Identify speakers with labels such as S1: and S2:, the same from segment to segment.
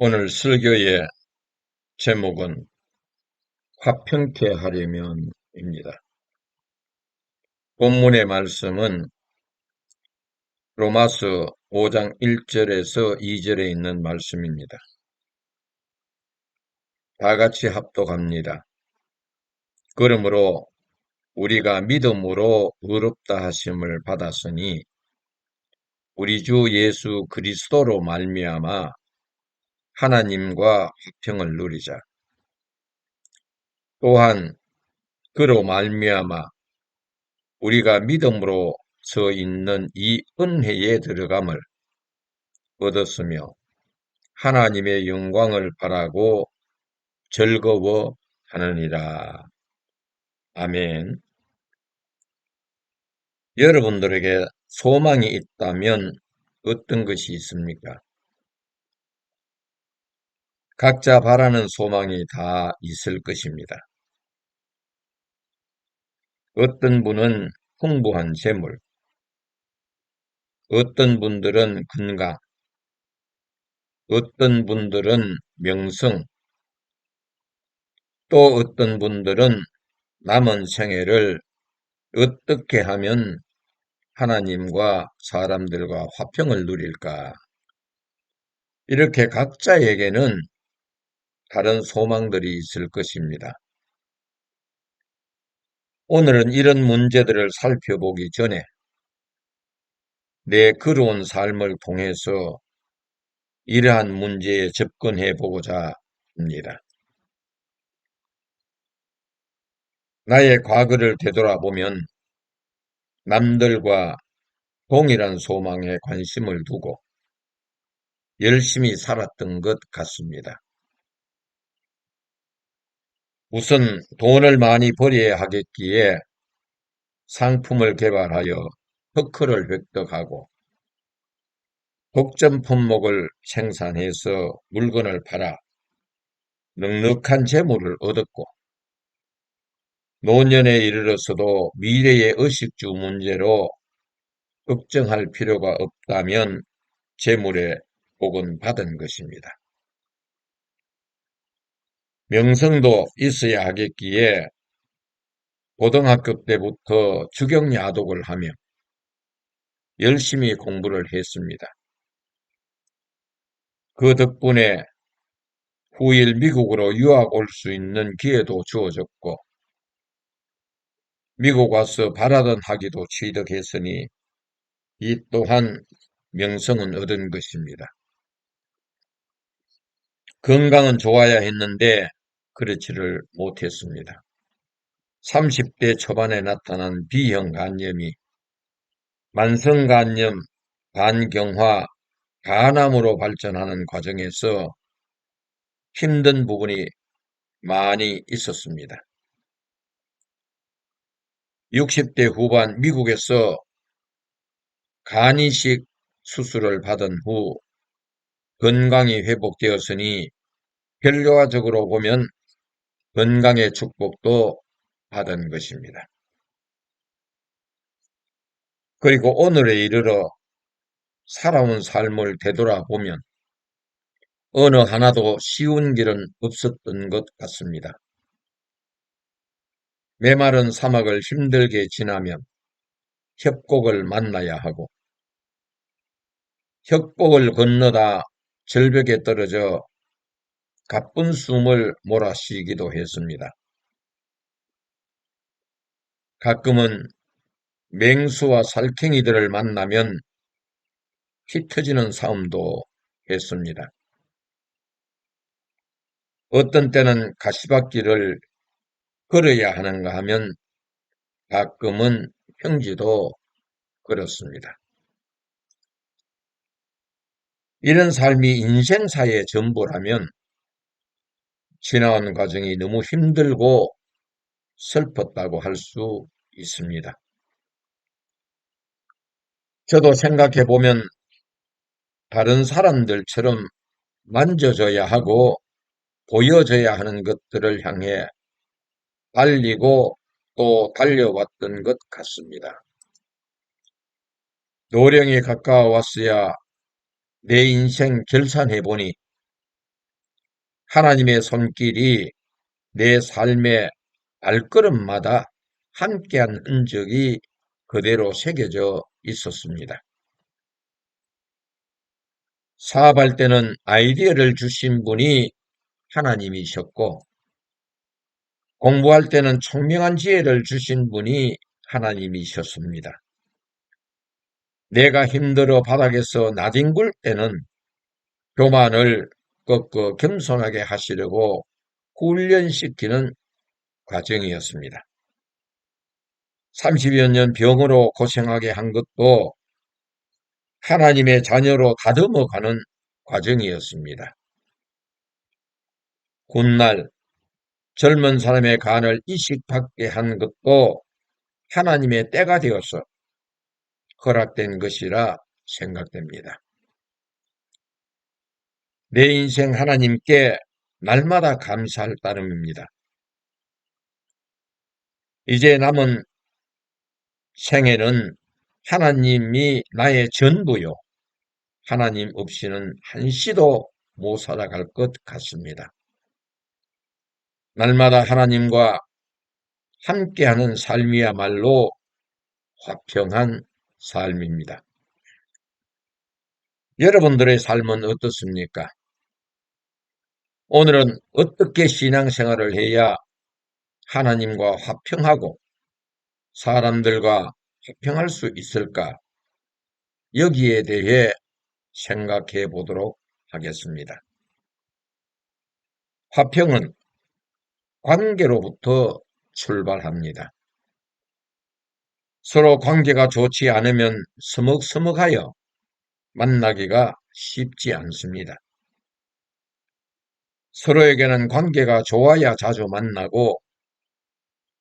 S1: 오늘 설교의 제목은 화평케 하려면입니다. 본문의 말씀은 로마서 5장 1절에서 2절에 있는 말씀입니다. 다 같이 합독합니다. 그러므로 우리가 믿음으로 의롭다 하심을 받았으니 우리 주 예수 그리스도로 말미암아 하나님과 화평을 누리자. 또한 그로 말미암아 우리가 믿음으로 서 있는 이 은혜에 들어감을 얻었으며 하나님의 영광을 바라고 즐거워하느니라. 아멘. 여러분들에게 소망이 있다면 어떤 것이 있습니까? 각자 바라는 소망이 다 있을 것입니다. 어떤 분은 풍부한 재물, 어떤 분들은 건강, 어떤 분들은 명성, 또 어떤 분들은 남은 생애를 어떻게 하면 하나님과 사람들과 화평을 누릴까? 이렇게 각자에게는 다른 소망들이 있을 것입니다. 오늘은 이런 문제들을 살펴보기 전에 내 걸어온 삶을 통해서 이러한 문제에 접근해 보고자 합니다. 나의 과거를 되돌아보면 남들과 동일한 소망에 관심을 두고 열심히 살았던 것 같습니다. 우선 돈을 많이 벌여야 하겠기에 상품을 개발하여 특허를 획득하고 독점 품목을 생산해서 물건을 팔아 넉넉한 재물을 얻었고 노년에 이르러서도 미래의 의식주 문제로 걱정할 필요가 없다면 재물에 복은 받은 것입니다. 명성도 있어야 하겠기에 고등학교 때부터 주경야독을 하며 열심히 공부를 했습니다. 그 덕분에 후일 미국으로 유학 올 수 있는 기회도 주어졌고 미국 와서 바라던 학위도 취득했으니 이 또한 명성은 얻은 것입니다. 건강은 좋아야 했는데 그렇지를 못했습니다. 30대 초반에 나타난 B형 간염이 만성간염, 간경화, 간암으로 발전하는 과정에서 힘든 부분이 많이 있었습니다. 60대 후반 미국에서 간이식 수술을 받은 후 건강이 회복되었으니 결과적으로 보면 건강의 축복도 받은 것입니다. 그리고 오늘에 이르러 살아온 삶을 되돌아보면 어느 하나도 쉬운 길은 없었던 것 같습니다. 메마른 사막을 힘들게 지나면 협곡을 만나야 하고 협곡을 건너다 절벽에 떨어져 가쁜 숨을 몰아쉬기도 했습니다. 가끔은 맹수와 살쾡이들을 만나면 피 터지는 싸움도 했습니다. 어떤 때는 가시밭길을 걸어야 하는가 하면 가끔은 평지도 걸었습니다. 이런 삶이 인생사의 전부라면 지나온 과정이 너무 힘들고 슬펐다고 할 수 있습니다. 저도 생각해 보면 다른 사람들처럼 만져줘야 하고 보여줘야 하는 것들을 향해 달리고 또 달려왔던 것 같습니다. 노령이 가까워왔어야 내 인생 결산해 보니 하나님의 손길이 내 삶의 발걸음마다 함께한 흔적이 그대로 새겨져 있었습니다. 사업할 때는 아이디어를 주신 분이 하나님이셨고, 공부할 때는 총명한 지혜를 주신 분이 하나님이셨습니다. 내가 힘들어 바닥에서 나뒹굴 때는 교만을 꺾어 겸손하게 하시려고 훈련시키는 과정이었습니다. 30여 년 병으로 고생하게 한 것도 하나님의 자녀로 다듬어가는 과정이었습니다. 훗날 젊은 사람의 간을 이식받게 한 것도 하나님의 때가 되어서 허락된 것이라 생각됩니다. 내 인생 하나님께 날마다 감사할 따름입니다. 이제 남은 생에는 하나님이 나의 전부요. 하나님 없이는 한시도 못 살아갈 것 같습니다. 날마다 하나님과 함께하는 삶이야말로 화평한 삶입니다. 여러분들의 삶은 어떻습니까? 오늘은 어떻게 신앙생활을 해야 하나님과 화평하고 사람들과 화평할 수 있을까? 여기에 대해 생각해 보도록 하겠습니다. 화평은 관계로부터 출발합니다. 서로 관계가 좋지 않으면 서먹서먹하여 만나기가 쉽지 않습니다. 서로에게는 관계가 좋아야 자주 만나고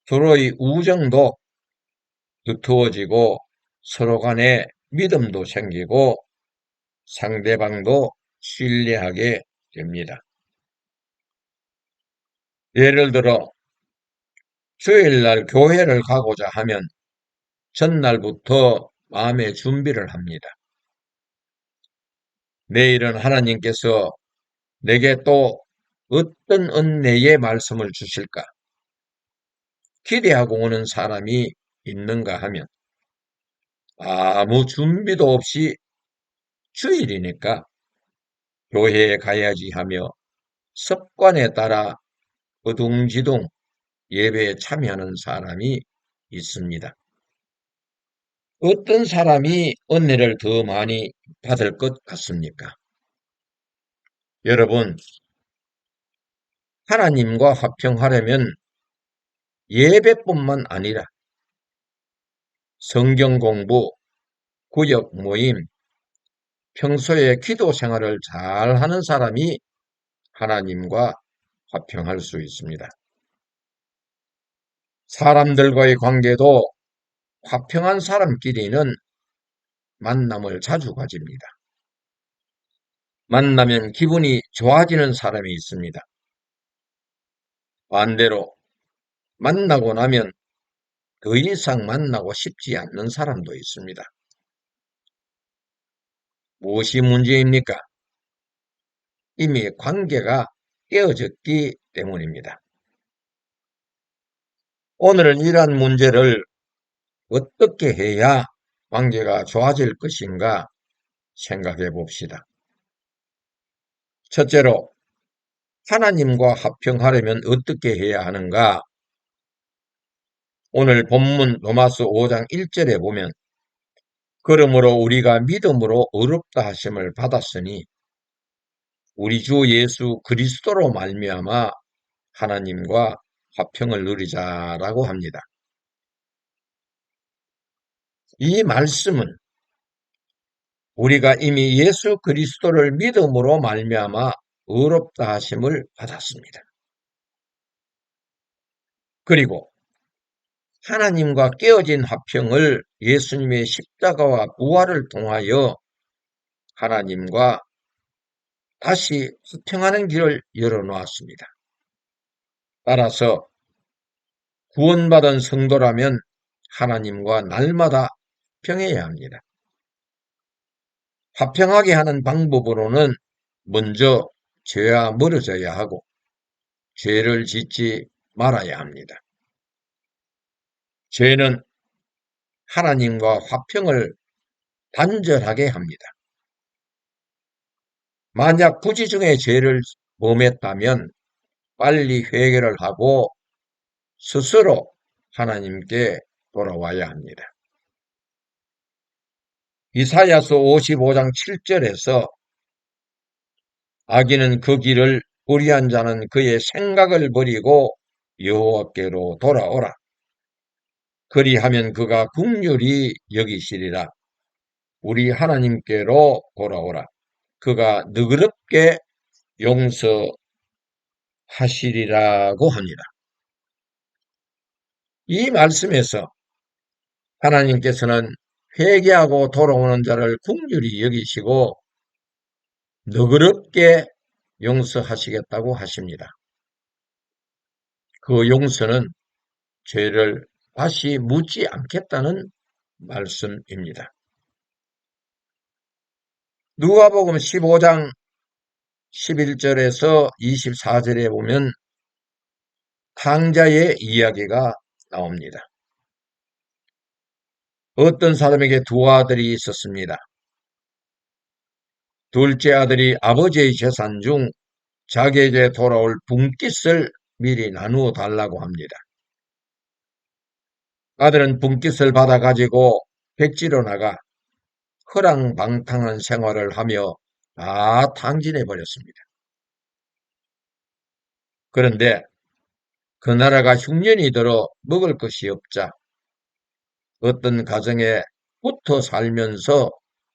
S1: 서로의 우정도 두터워지고 서로 간에 믿음도 생기고 상대방도 신뢰하게 됩니다. 예를 들어 주일날 교회를 가고자 하면 전날부터 마음의 준비를 합니다. 내일은 하나님께서 내게 또 어떤 은혜의 말씀을 주실까? 기대하고 오는 사람이 있는가 하면 아무 준비도 없이 주일이니까 교회에 가야지 하며 습관에 따라 어둥지둥 예배에 참여하는 사람이 있습니다. 어떤 사람이 은혜를 더 많이 받을 것 같습니까? 여러분, 하나님과 화평하려면 예배뿐만 아니라 성경 공부, 구역 모임, 평소에 기도 생활을 잘 하는 사람이 하나님과 화평할 수 있습니다. 사람들과의 관계도 화평한 사람끼리는 만남을 자주 가집니다. 만나면 기분이 좋아지는 사람이 있습니다. 반대로 만나고 나면 더 이상 만나고 싶지 않는 사람도 있습니다. 무엇이 문제입니까? 이미 관계가 깨어졌기 때문입니다. 오늘은 이러한 문제를 어떻게 해야 관계가 좋아질 것인가 생각해 봅시다. 첫째로, 하나님과 화평하려면 어떻게 해야 하는가? 오늘 본문 로마서 5장 1절에 보면 그러므로 우리가 믿음으로 의롭다 하심을 받았으니 우리 주 예수 그리스도로 말미암아 하나님과 화평을 누리자라고 합니다. 이 말씀은 우리가 이미 예수 그리스도를 믿음으로 말미암아 의롭다 하심을 받았습니다. 그리고 하나님과 깨어진 화평을 예수님의 십자가와 부활을 통하여 하나님과 다시 화평하는 길을 열어놓았습니다. 따라서 구원받은 성도라면 하나님과 날마다 화평해야 합니다. 화평하게 하는 방법으로는 먼저 죄와 멀어져야 하고 죄를 짓지 말아야 합니다. 죄는 하나님과 화평을 단절하게 합니다. 만약 부지중에 죄를 범했다면 빨리 회개를 하고 스스로 하나님께 돌아와야 합니다. 이사야서 55장 7절에서 악인은 그 길을 불의한 자는 그의 생각을 버리고 여호와께로 돌아오라. 그리하면 그가 긍휼히 여기시리라. 우리 하나님께로 돌아오라. 그가 너그럽게 용서하시리라고 합니다. 이 말씀에서 하나님께서는 회개하고 돌아오는 자를 긍휼히 여기시고 너그럽게 용서하시겠다고 하십니다. 그 용서는 죄를 다시 묻지 않겠다는 말씀입니다. 누가복음 15장 11절에서 24절에 보면 탕자의 이야기가 나옵니다. 어떤 사람에게 두 아들이 있었습니다. 둘째 아들이 아버지의 재산 중 자기에게 돌아올 분깃을 미리 나누어 달라고 합니다. 아들은 분깃을 받아가지고 백지로 나가 허랑방탕한 생활을 하며 다 탕진해 버렸습니다. 그런데 그 나라가 흉년이 들어 먹을 것이 없자 어떤 가정에 붙어 살면서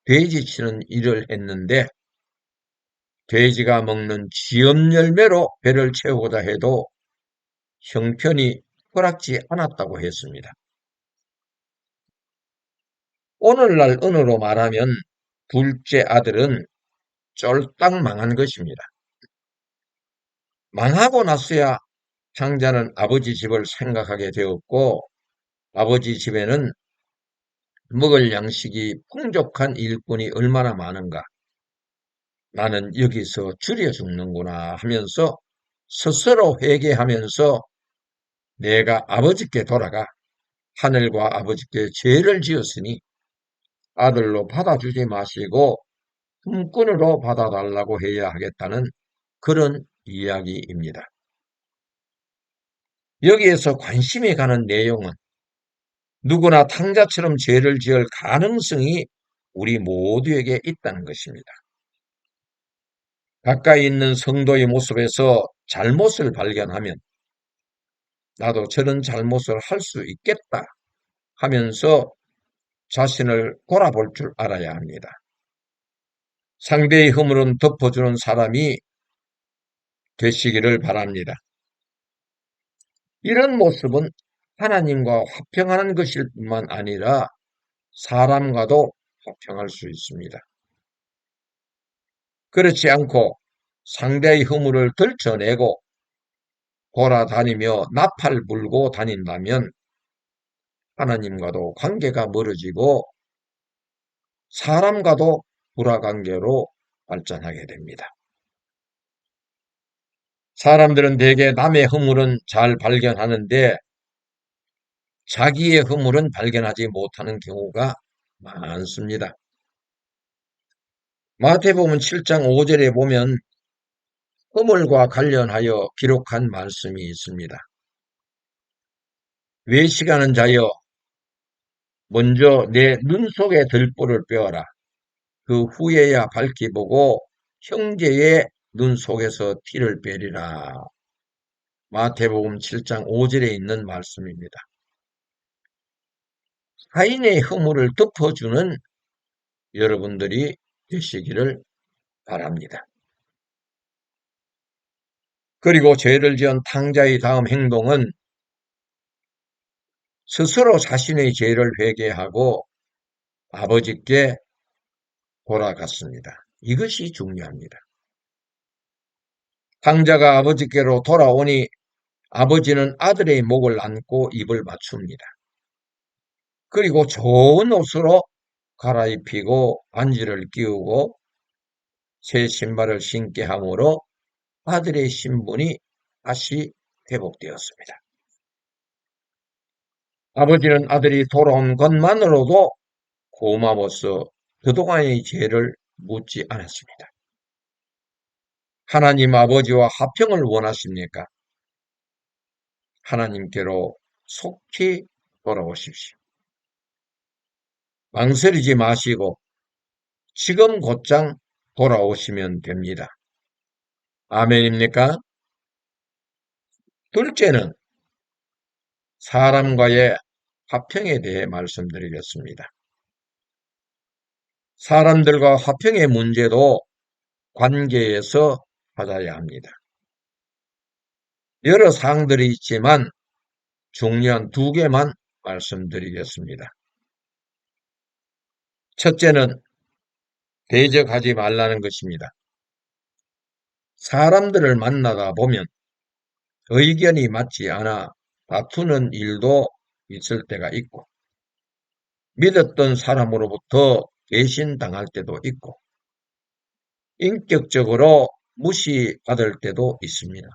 S1: 돼지 치는 일을 했는데 돼지가 먹는 지엄 열매로 배를 채우고자 해도 형편이 허락지 않았다고 했습니다. 오늘날 언어로 말하면 둘째 아들은 쫄딱 망한 것입니다. 망하고 나서야 장자는 아버지 집을 생각하게 되었고 아버지 집에는 먹을 양식이 풍족한 일꾼이 얼마나 많은가. 나는 여기서 줄여 죽는구나 하면서 스스로 회개하면서 내가 아버지께 돌아가 하늘과 아버지께 죄를 지었으니 아들로 받아주지 마시고 품꾼으로 받아달라고 해야 하겠다는 그런 이야기입니다. 여기에서 관심이 가는 내용은 누구나 탕자처럼 죄를 지을 가능성이 우리 모두에게 있다는 것입니다. 가까이 있는 성도의 모습에서 잘못을 발견하면 나도 저런 잘못을 할 수 있겠다 하면서 자신을 돌아볼 줄 알아야 합니다. 상대의 허물은 덮어주는 사람이 되시기를 바랍니다. 이런 모습은 하나님과 화평하는 것일 뿐만 아니라 사람과도 화평할 수 있습니다. 그렇지 않고 상대의 허물을 들춰내고 돌아다니며 나팔 불고 다닌다면 하나님과도 관계가 멀어지고 사람과도 불화관계로 발전하게 됩니다. 사람들은 대개 남의 허물은 잘 발견하는데 자기의 허물은 발견하지 못하는 경우가 많습니다. 마태복음 7장 5절에 보면 허물과 관련하여 기록한 말씀이 있습니다. 외식하는 자여 먼저 내 눈 속에 들보를 빼어라. 그 후에야 밝히 보고 형제의 눈 속에서 티를 빼리라. 마태복음 7장 5절에 있는 말씀입니다. 타인의 허물을 덮어주는 여러분들이 되시기를 바랍니다. 그리고 죄를 지은 탕자의 다음 행동은 스스로 자신의 죄를 회개하고 아버지께 돌아갔습니다. 이것이 중요합니다. 탕자가 아버지께로 돌아오니 아버지는 아들의 목을 안고 입을 맞춥니다. 그리고 좋은 옷으로 갈아입히고 반지를 끼우고 새 신발을 신게 하므로 아들의 신분이 다시 회복되었습니다. 아버지는 아들이 돌아온 것만으로도 고마워서 그동안의 죄를 묻지 않았습니다. 하나님 아버지와 화평을 원하십니까? 하나님께로 속히 돌아오십시오. 망설이지 마시고 지금 곧장 돌아오시면 됩니다. 아멘입니까? 둘째는 사람과의 화평에 대해 말씀드리겠습니다. 사람들과 화평의 문제도 관계에서 찾아야 합니다. 여러 사항들이 있지만 중요한 두 개만 말씀드리겠습니다. 첫째는 대적하지 말라는 것입니다. 사람들을 만나다 보면 의견이 맞지 않아 다투는 일도 있을 때가 있고, 믿었던 사람으로부터 배신당할 때도 있고, 인격적으로 무시받을 때도 있습니다.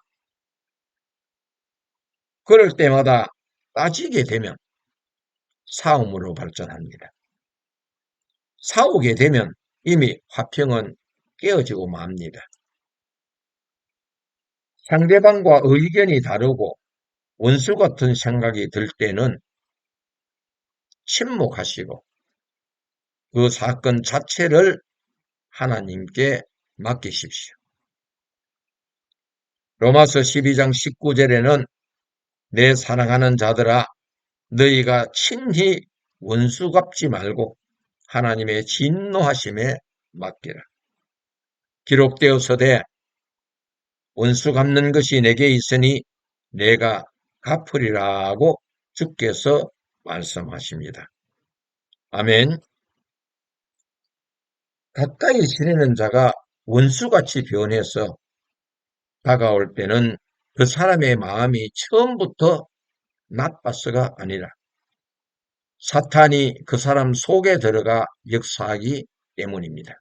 S1: 그럴 때마다 따지게 되면 싸움으로 발전합니다. 싸우게 되면 이미 화평은 깨어지고 맙니다. 상대방과 의견이 다르고 원수 같은 생각이 들 때는 침묵하시고 그 사건 자체를 하나님께 맡기십시오. 로마서 12장 19절에는 내 사랑하는 자들아 너희가 친히 원수 갚지 말고 하나님의 진노하심에 맡기라. 기록되었으되 원수 갚는 것이 내게 있으니 내가 갚으리라고 주께서 말씀하십니다. 아멘. 가까이 지내는 자가 원수같이 변해서 다가올 때는 그 사람의 마음이 처음부터 나빠서가 아니라 사탄이 그 사람 속에 들어가 역사하기 때문입니다.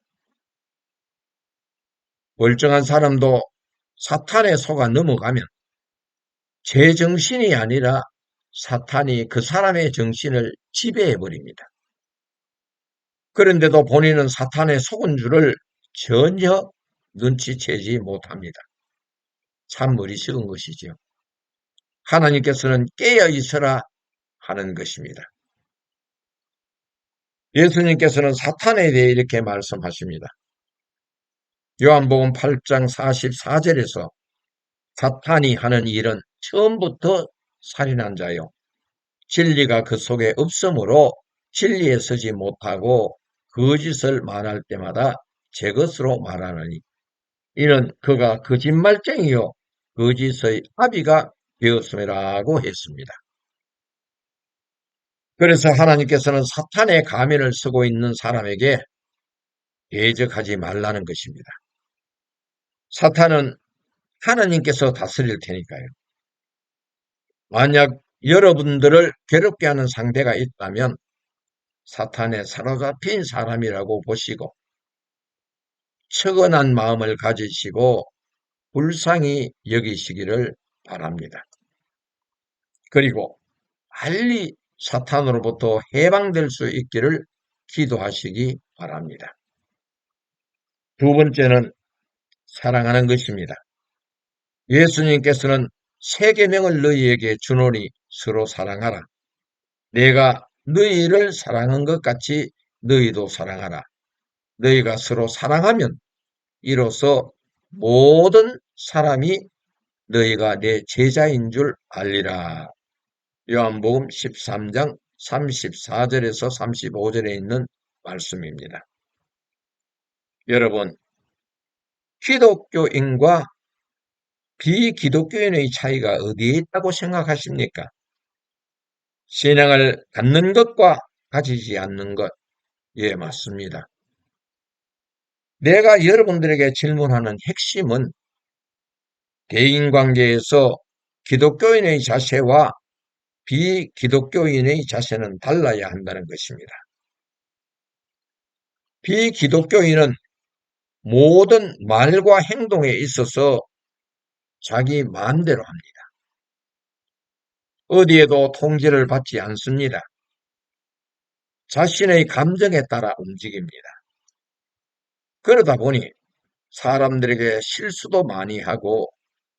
S1: 멀쩡한 사람도 사탄의 속아 넘어가면 제정신이 아니라 사탄이 그 사람의 정신을 지배해버립니다. 그런데도 본인은 사탄의 속은 줄을 전혀 눈치채지 못합니다. 참 어리석은 것이죠. 하나님께서는 깨어 있어라 하는 것입니다. 예수님께서는 사탄에 대해 이렇게 말씀하십니다. 요한복음 8장 44절에서 사탄이 하는 일은 처음부터 살인한 자요. 진리가 그 속에 없으므로 진리에 서지 못하고 거짓을 말할 때마다 제 것으로 말하느니 이는 그가 거짓말쟁이요 거짓의 아비가 되었음이라고 했습니다. 그래서 하나님께서는 사탄의 가면을 쓰고 있는 사람에게 대적하지 말라는 것입니다. 사탄은 하나님께서 다스릴 테니까요. 만약 여러분들을 괴롭게 하는 상대가 있다면 사탄에 사로잡힌 사람이라고 보시고 측은한 마음을 가지시고 불쌍히 여기시기를 바랍니다. 그리고 빨리 사탄으로부터 해방될 수 있기를 기도하시기 바랍니다. 두 번째는 사랑하는 것입니다. 예수님께서는 세 계명을 너희에게 주노니 서로 사랑하라. 내가 너희를 사랑한 것 같이 너희도 사랑하라. 너희가 서로 사랑하면 이로써 모든 사람이 너희가 내 제자인 줄 알리라. 요한복음 13장 34절에서 35절에 있는 말씀입니다. 여러분, 기독교인과 비기독교인의 차이가 어디에 있다고 생각하십니까? 신앙을 갖는 것과 가지지 않는 것. 예, 맞습니다. 내가 여러분들에게 질문하는 핵심은 대인관계에서 기독교인의 자세와 비기독교인의 자세는 달라야 한다는 것입니다. 비기독교인은 모든 말과 행동에 있어서 자기 마음대로 합니다. 어디에도 통제를 받지 않습니다. 자신의 감정에 따라 움직입니다. 그러다 보니 사람들에게 실수도 많이 하고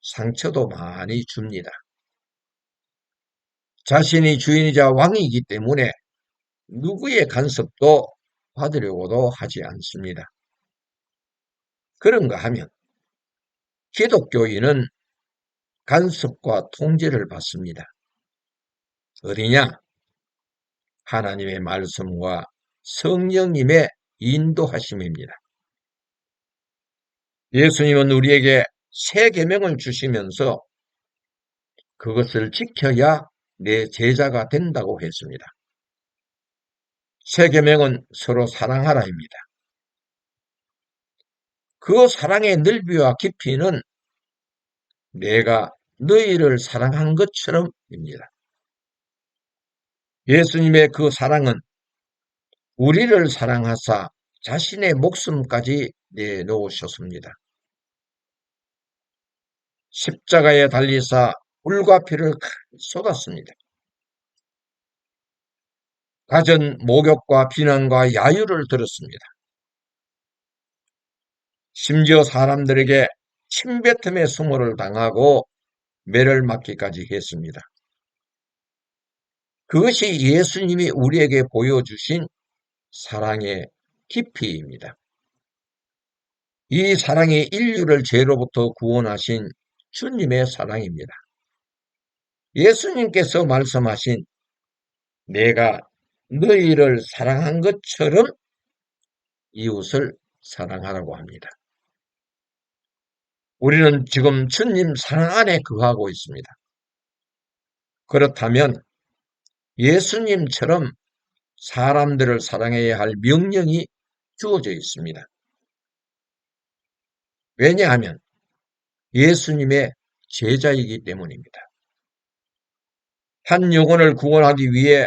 S1: 상처도 많이 줍니다. 자신이 주인이자 왕이기 때문에 누구의 간섭도 받으려고도 하지 않습니다. 그런가 하면 기독교인은 간섭과 통제를 받습니다. 어디냐? 하나님의 말씀과 성령님의 인도하심입니다. 예수님은 우리에게 새 계명을 주시면서 그것을 지켜야 내 제자가 된다고 했습니다. 새 계명은 서로 사랑하라입니다. 그 사랑의 넓이와 깊이는 내가 너희를 사랑한 것처럼입니다. 예수님의 그 사랑은 우리를 사랑하사 자신의 목숨까지 내놓으셨습니다. 십자가에 달리사 불과 피를 쏟았습니다. 갖은 모욕과 비난과 야유를 들었습니다. 심지어 사람들에게 침뱉음의 수모를 당하고 매를 맞기까지 했습니다. 그것이 예수님이 우리에게 보여주신 사랑의 깊이입니다. 이 사랑이 인류를 죄로부터 구원하신 주님의 사랑입니다. 예수님께서 말씀하신 내가 너희를 사랑한 것처럼 이웃을 사랑하라고 합니다. 우리는 지금 주님 사랑 안에 거하고 있습니다. 그렇다면 예수님처럼 사람들을 사랑해야 할 명령이 주어져 있습니다. 왜냐하면 예수님의 제자이기 때문입니다. 한 영혼을 구원하기 위해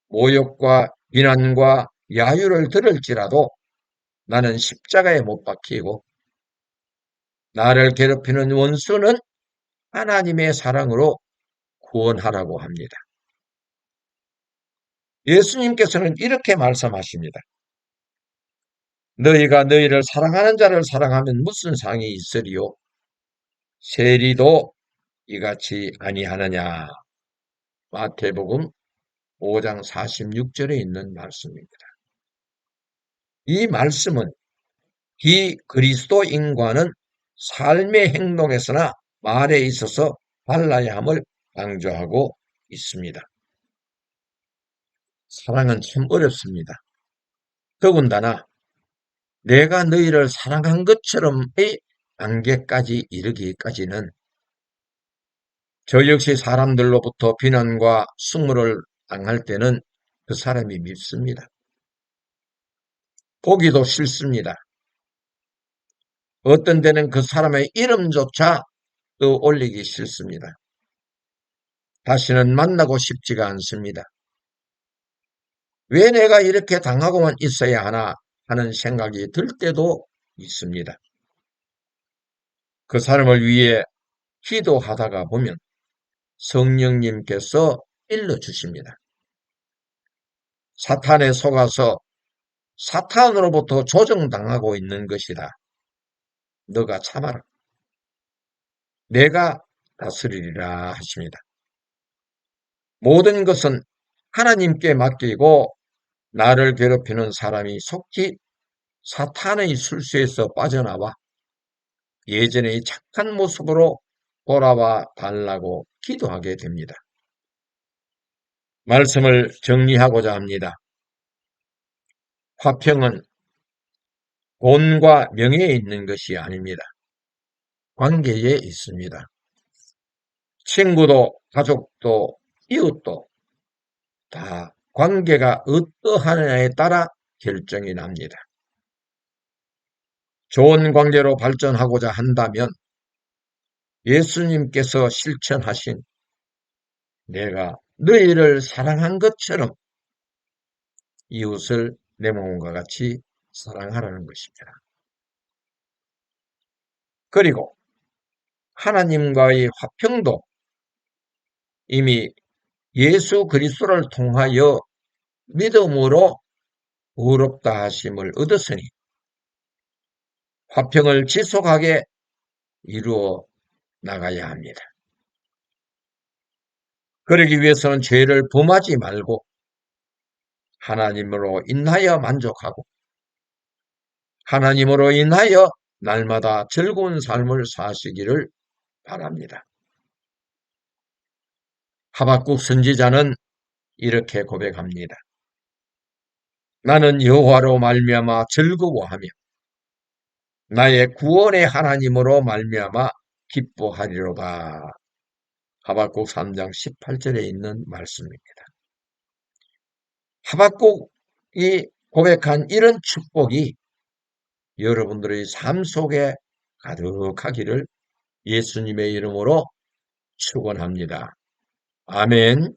S1: 모욕과 비난과 야유를 들을지라도 나는 십자가에 못 박히고 나를 괴롭히는 원수는 하나님의 사랑으로 구원하라고 합니다. 예수님께서는 이렇게 말씀하십니다. 너희가 너희를 사랑하는 자를 사랑하면 무슨 상이 있으리요? 세리도 이같이 아니하느냐. 마태복음 5장 46절에 있는 말씀입니다. 이 말씀은 비그리스도인과는 삶의 행동에서나 말에 있어서 달라야 함을 강조하고 있습니다. 사랑은 참 어렵습니다. 더군다나 내가 너희를 사랑한 것처럼의 단계까지 이르기까지는 저 역시 사람들로부터 비난과 숙모를 당할 때는 그 사람이 밉습니다. 보기도 싫습니다. 어떤 때는 그 사람의 이름조차 떠올리기 싫습니다. 다시는 만나고 싶지가 않습니다. 왜 내가 이렇게 당하고만 있어야 하나 하는 생각이 들 때도 있습니다. 그 사람을 위해 기도하다가 보면 성령님께서 일러주십니다. 사탄에 속아서 사탄으로부터 조정당하고 있는 것이다. 너가 참아라. 내가 다스리리라 하십니다. 모든 것은 하나님께 맡기고 나를 괴롭히는 사람이 속히 사탄의 술수에서 빠져나와 예전의 착한 모습으로 돌아와 달라고 기도하게 됩니다. 말씀을 정리하고자 합니다. 화평은 돈과 명예에 있는 것이 아닙니다. 관계에 있습니다. 친구도 가족도 이웃도 다 관계가 어떠하느냐에 따라 결정이 납니다. 좋은 관계로 발전하고자 한다면 예수님께서 실천하신 내가 너희를 사랑한 것처럼 이웃을 내 몸과 같이 사랑하라는 것입니다. 그리고 하나님과의 화평도 이미 예수 그리스도를 통하여 믿음으로 의롭다 하심을 얻었으니 화평을 지속하게 이루어 나가야 합니다. 그러기 위해서는 죄를 범하지 말고 하나님으로 인하여 만족하고 하나님으로 인하여 날마다 즐거운 삶을 사시기를 바랍니다. 하박국 선지자는 이렇게 고백합니다. 나는 여호와로 말미암아 즐거워하며 나의 구원의 하나님으로 말미암아 기뻐하리로다. 하박국 3장 18절에 있는 말씀입니다. 하박국이 고백한 이런 축복이 여러분들의 삶 속에 가득하기를 예수님의 이름으로 축원합니다. 아멘.